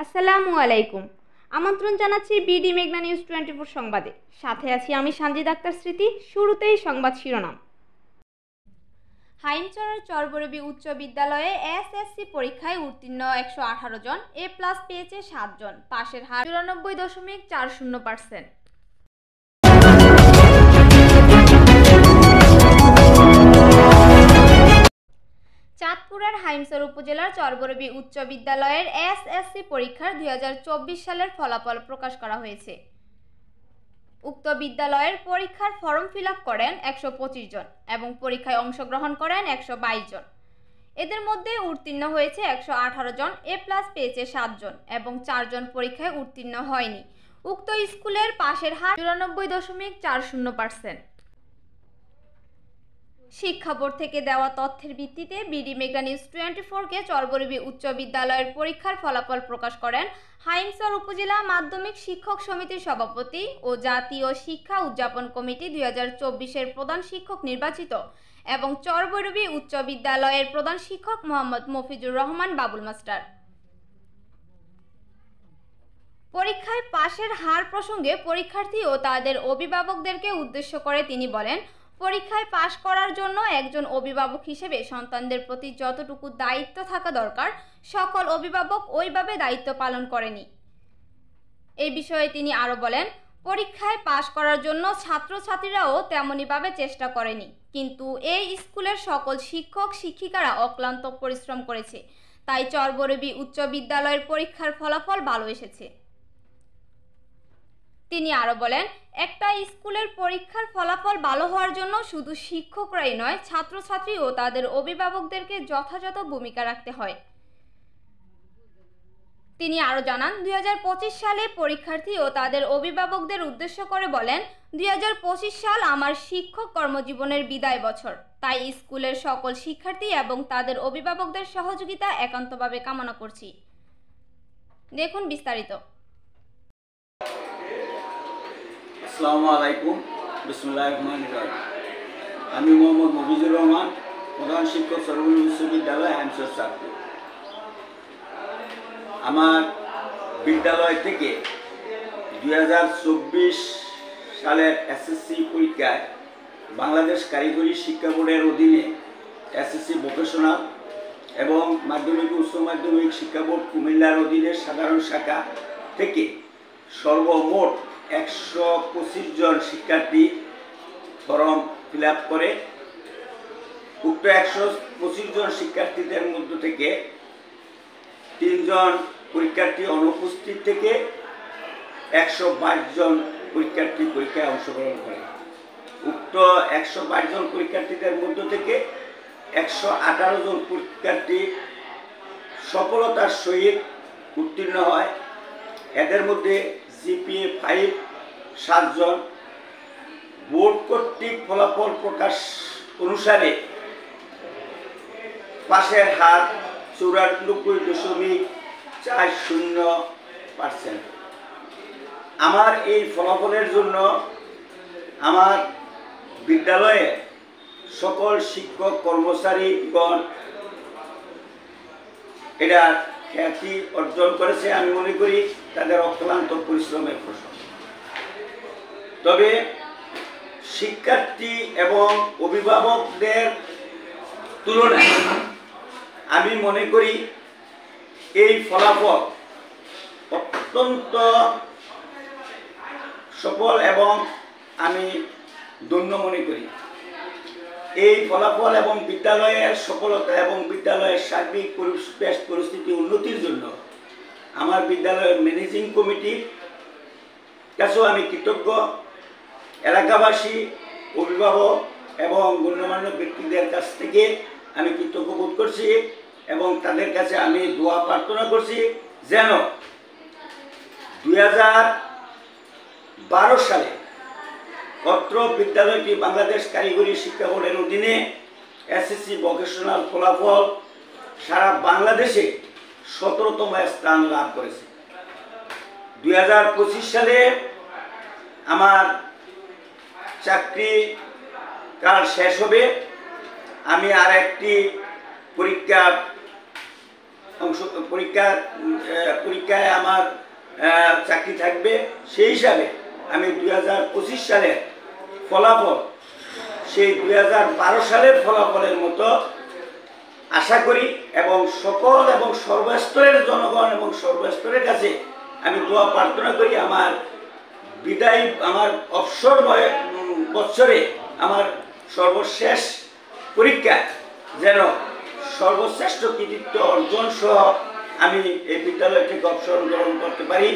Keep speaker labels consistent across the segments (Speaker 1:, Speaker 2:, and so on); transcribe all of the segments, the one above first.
Speaker 1: আসসালামু আলাইকুম। আমন্ত্রণ জানাচ্ছি বিডি মেঘনা নিউজ 24 সংবাদে। সাথে আছি আমি সানজিদ আক্তার স্মৃতি। শুরুতেই সংবাদ শিরোনাম। হাইমচরের চরবরবী উচ্চ বিদ্যালয়ে এসএসসি পরীক্ষায় উত্তীর্ণ 118 জন, এ প্লাস পেয়েছে 7 জন, পাশের হার 94.40%। চাঁদপুরের হাইমচর উপজেলার চরবরবী উচ্চ বিদ্যালয়ের এসএসসি পরীক্ষার 2024 সালের ফলাফল প্রকাশ করা হয়েছে। উক্ত বিদ্যালয়ের পরীক্ষার ফর্ম ফিল আপ করেন 125 জন এবং পরীক্ষায় অংশগ্রহণ করেন 122 জন। এদের মধ্যে উত্তীর্ণ হয়েছে 118 জন, এ প্লাস পেয়েছে 7 জন এবং 4 জন পরীক্ষায় উত্তীর্ণ হয়নি। উক্ত স্কুলের পাশের হার 94.40%। শিক্ষা বোর্ড থেকে দেওয়া তথ্যের ভিত্তিতে বিডি মেঘনা নিউজ 24-কে চরবরবী উচ্চ বিদ্যালয়ের পরীক্ষার ফলাফল প্রকাশ করেন হাইমচর উপজেলা মাধ্যমিক শিক্ষক সমিতির সভাপতি ও জাতীয় শিক্ষা উদযাপন কমিটি 2024-এর প্রধান শিক্ষক নির্বাচিত এবং চরবরবী উচ্চ বিদ্যালয়ের প্রধান শিক্ষক মোহাম্মদ মফিজুর রহমান বাবুল মাস্টার। পরীক্ষায় পাশের হার প্রসঙ্গে পরীক্ষার্থী ও তাদের অভিভাবকদেরকে উদ্দেশ্য করে তিনি বলেন, পরীক্ষায় পাশ করার জন্য একজন অভিভাবক হিসেবে সন্তানদের প্রতি যতটুকু দায়িত্ব থাকা দরকার সকল অভিভাবক ওইভাবে দায়িত্ব পালন করেনি। এই বিষয়ে তিনি আরও বলেন, পরীক্ষায় পাশ করার জন্য ছাত্রছাত্রীরাও তেমনইভাবে চেষ্টা করেনি, কিন্তু এই স্কুলের সকল শিক্ষক শিক্ষিকারা অক্লান্ত পরিশ্রম করেছে, তাই চরবরবী উচ্চ বিদ্যালয়ের পরীক্ষার ফলাফল ভালো এসেছে। তিনি আরও বলেন, একটা স্কুলের পরীক্ষার ফলাফল ভালো হওয়ার জন্য শুধু শিক্ষকরাই নয়, ছাত্রছাত্রী ও তাদের অভিভাবকদেরকে যথাযথ ভূমিকা রাখতে হয়। তিনি আরও জানান, 2025 সালে পরীক্ষার্থী ও তাদের অভিভাবকদের উদ্দেশ্য করে বলেন, 2025 সাল আমার শিক্ষক কর্মজীবনের বিদায় বছর, তাই স্কুলের সকল শিক্ষার্থী এবং তাদের অভিভাবকদের সহযোগিতা একান্তভাবে কামনা করছি। দেখুন বিস্তারিত।
Speaker 2: আসসালামু আলাইকুম, বিসমিল্লাহির রহমানির রহিম। আমি মোহাম্মদ মফিজুর রহমান, প্রধান শিক্ষক চরবরবী উচ্চ বিদ্যালয় হাইমচর চাঁদপুর। আমার বিদ্যালয় থেকে 2024 সালের এসএসসি পরীক্ষায় বাংলাদেশ কারিগরি শিক্ষা বোর্ডের অধীনে এসএসসি ভোকেশনাল এবং মাধ্যমিক উচ্চ মাধ্যমিক শিক্ষা বোর্ড কুমিল্লার অধীনে সাধারণ শাখা থেকে সর্বমোট 125 জন শিক্ষার্থী ফর্ম ফিল আপ করে। উক্ত 125 জন শিক্ষার্থীদের মধ্য থেকে 3 জন পরীক্ষার্থী অনুপস্থিত থেকে 122 জন পরীক্ষার্থী পরীক্ষায় অংশগ্রহণ করে। উক্ত 122 জন পরীক্ষার্থীদের মধ্য থেকে 118 জন পরীক্ষার্থী সফলতার সহিত উত্তীর্ণ হয়। এদের মধ্যে জিপিএ 5 7 জন। বোর্ড কর্তৃক ফলাফল প্রকাশ অনুসারে পাশের হার 94.40%। আমার এই ফলাফলের জন্য আমার বিদ্যালয়ে সকল শিক্ষক কর্মচারীগণ এটা খ্যাতি অর্জন করেছে। আমি মনে করি তাদের অক্লান্ত পরিশ্রমের ফসল। তবে শিক্ষার্থী এবং অভিভাবকদের তুলনায় আমি মনে করি এই ফলাফল অত্যন্ত সফল এবং আমি ধন্য মনে করি। এই ফলাফল এবং বিদ্যালয়ের সফলতা এবং বিদ্যালয়ের সার্বিক পরিস্থিতি উন্নতির জন্য আমার বিদ্যালয়ের ম্যানেজিং কমিটির কাছেও আমি কৃতজ্ঞ। এলাকাবাসী, অভিভাবক এবং গণ্যমান্য ব্যক্তিদের কাছ থেকে আমি কৃতজ্ঞ বোধ করছি এবং তাদের কাছে আমি দোয়া প্রার্থনা করছি যেন 2012 সালে অত্র বিদ্যালয়টি বাংলাদেশ কারিগরি শিক্ষা বোর্ডের অধীনে এসএসসি ভোকেশনাল ফলাফল সারা বাংলাদেশে 17তম স্থান লাভ করেছে। 2025 সালে আমার চাকরি কাল শেষ হবে। আমি আর একটি পরীক্ষা পরীক্ষায় আমার চাকরি থাকবে। সেই হিসাবে আমি 2025 সালের ফলাফল সেই 2012 সালের ফলাফলের মতো আশা করি এবং সকল এবং সর্বস্তরের জনগণ এবং সর্বস্তরের কাছে আমি দোয়া প্রার্থনা করি আমার বিদায় আমার অবসর বৎসরে আমার সর্বশেষ পরীক্ষা যেন সর্বশ্রেষ্ঠ কৃতিত্ব অর্জন সহ আমি এই বিদ্যালয় থেকে অবসর গ্রহণ করতে পারি।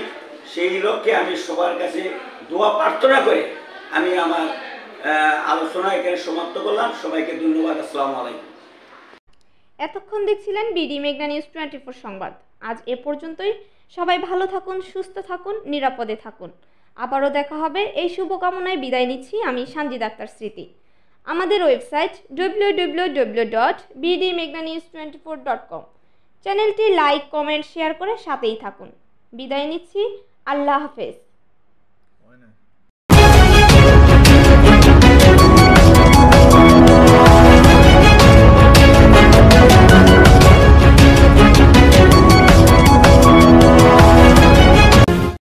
Speaker 2: সেই লক্ষ্যে আমি সবার কাছে দোয়া প্রার্থনা করে আমি আমার আলোচনা এখানে সমাপ্ত করলাম। সবাইকে ধন্যবাদ। আসসালামু আলাইকুম।
Speaker 1: এতক্ষণ দেখছিলেন বিডি মেঘনা নিউজ 24 সংবাদ। আজ এ পর্যন্তই। সবাই ভালো থাকুন, সুস্থ থাকুন, নিরাপদে থাকুন। আবারও দেখা হবে এই শুভকামনায় বিদায় নিচ্ছি আমি সানজিদা আক্তার স্মৃতি। আমাদের ওয়েবসাইট www.bdmeghnanews24.com। চ্যানেলটি লাইক, কমেন্ট, শেয়ার করে সাথেই থাকুন। বিদায় নিচ্ছি। আল্লাহ হাফেজ।